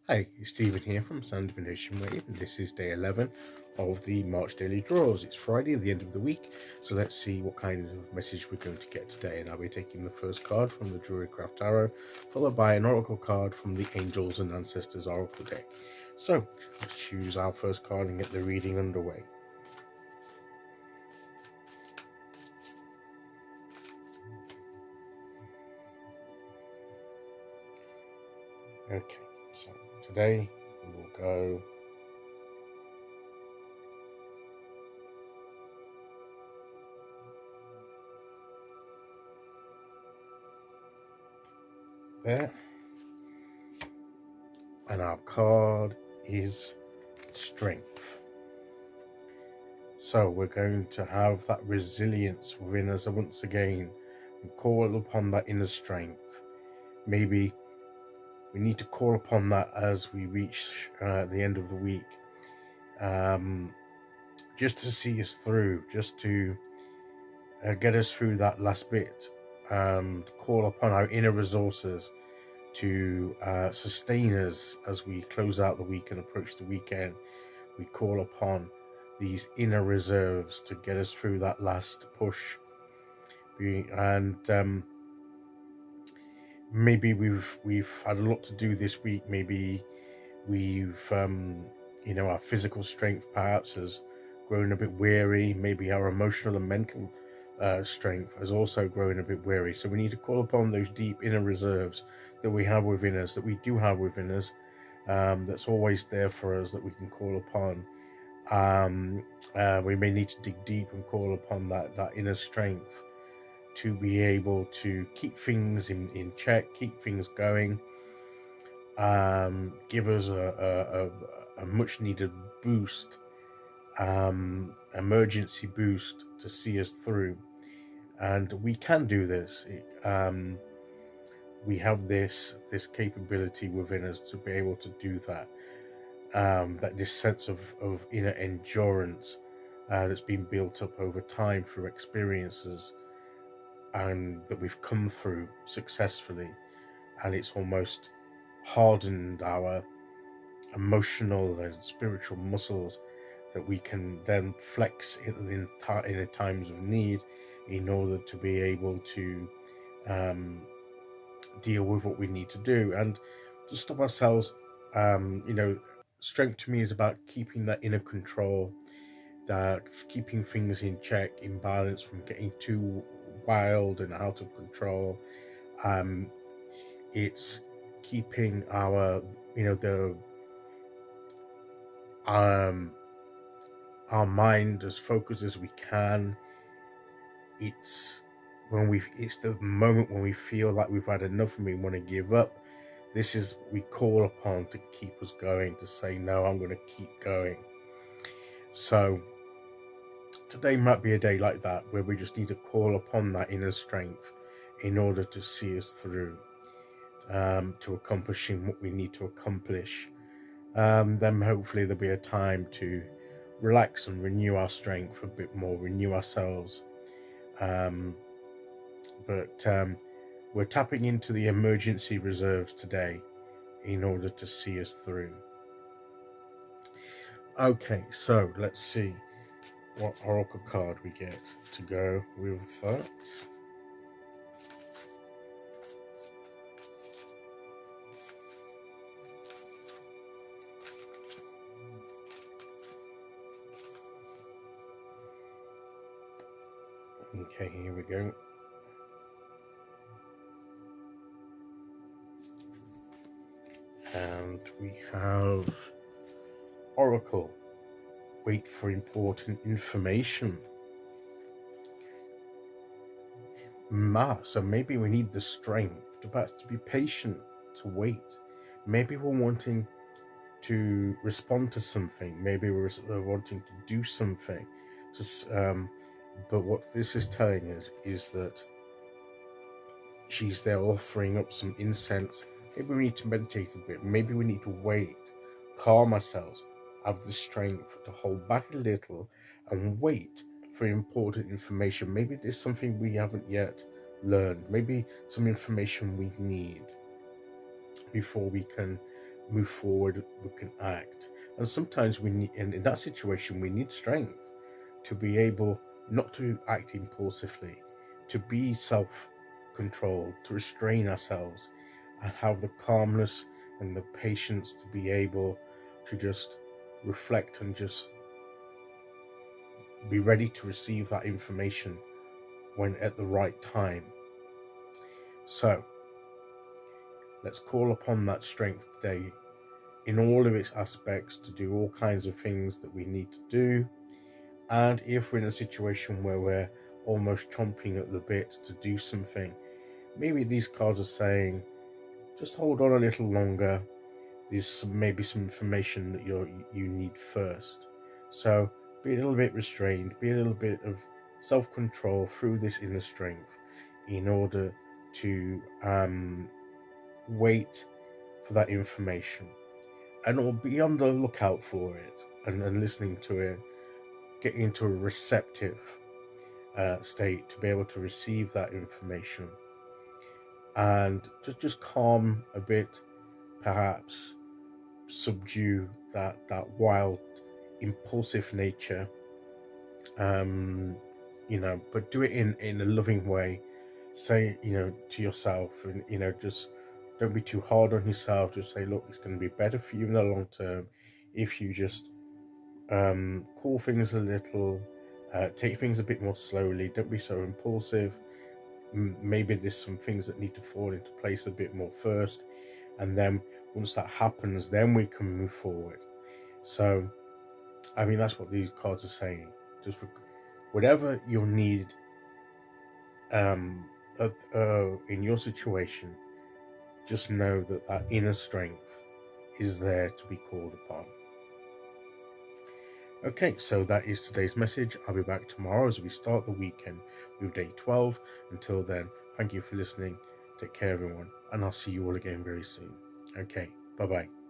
Hi, it's Stephen here from Sound Divination Wave, and this is day 11 of the March Daily Draws. It's Friday, the end of the week, so let's see what kind of message we're going to get today. And I'll be taking the first card from the Druidcraft Tarot, followed by an Oracle card from the Angels and Ancestors Oracle deck. So, let's choose our first card and get the reading underway. Okay, so today we will go there, and our card is Strength. So we're going to have that resilience within us once again and call upon that inner strength. Maybe we need to call upon that as we reach the end of the week, just to see us through, just to get us through that last bit, to call upon our inner resources to sustain us as we close out the week and approach the weekend. We call upon these inner reserves to get us through that last push. And maybe we've had a lot to do this week. Maybe we've our physical strength perhaps has grown a bit weary. Maybe our emotional and mental strength has also grown a bit weary. So we need to call upon those deep inner reserves that we have within us, that we do have within us, that's always there for us, that we can call upon. We may need to dig deep and call upon that inner strength to be able to keep things in check, keep things going, give us a much needed boost, emergency boost to see us through. And we can do this. We have this capability within us to be able to do that. That this sense of inner endurance that's been built up over time through experiences and that we've come through successfully, and it's almost hardened our emotional and spiritual muscles that we can then flex in times of need in order to be able to deal with what we need to do and to stop ourselves. Strength to me is about keeping that inner control, that keeping things in check, in balance, from getting too wild and out of control. It's keeping our our mind as focused as we can. It's the moment when we feel like we've had enough and we want to give up. This is what we call upon to keep us going, to say, no, I'm going to keep going. So today might be a day like that, where we just need to call upon that inner strength in order to see us through, to accomplishing what we need to accomplish. Then hopefully there'll be a time to relax and renew our strength a bit more, renew ourselves. But we're tapping into the emergency reserves today in order to see us through. Okay, so let's see what oracle card we get to go with that. Okay, here we go. And we have Oracle. Wait for important information. So maybe we need the strength perhaps to be patient, to wait. Maybe we're wanting to respond to something. Maybe we're wanting to do something. But what this is telling us is that she's there offering up some incense. Maybe we need to meditate a bit. Maybe we need to wait, calm ourselves, have the strength to hold back a little and wait for important information. Maybe there's something we haven't yet learned. Maybe some information we need before we can move forward, we can act. And sometimes we need, and in that situation, we need strength to be able not to act impulsively, to be self-controlled, to restrain ourselves, and have the calmness and the patience to be able to just reflect and just be ready to receive that information when at the right time. So let's call upon that strength today in all of its aspects to do all kinds of things that we need to do. And if we're in a situation where we're almost chomping at the bit to do something, maybe these cards are saying, just hold on a little longer. There's maybe some information that you need first. So be a little bit restrained, be a little bit of self-control through this inner strength in order to wait for that information, and or be on the lookout for it and listening to it, get into a receptive state to be able to receive that information, and just calm a bit, perhaps subdue that wild impulsive nature, but do it in a loving way. Say, to yourself, and just don't be too hard on yourself. Just say, look, it's going to be better for you in the long term if you just cool things a little, take things a bit more slowly, don't be so impulsive. Maybe there's some things that need to fall into place a bit more first, and then once that happens, then we can move forward. So I mean, that's what these cards are saying. Just whatever you'll need in your situation, just know that that inner strength is there to be called upon. Okay, so that is today's message. I'll be back tomorrow as we start the weekend with day 12. Until then, thank you for listening. Take care, everyone, and I'll see you all again very soon. Okay, bye-bye.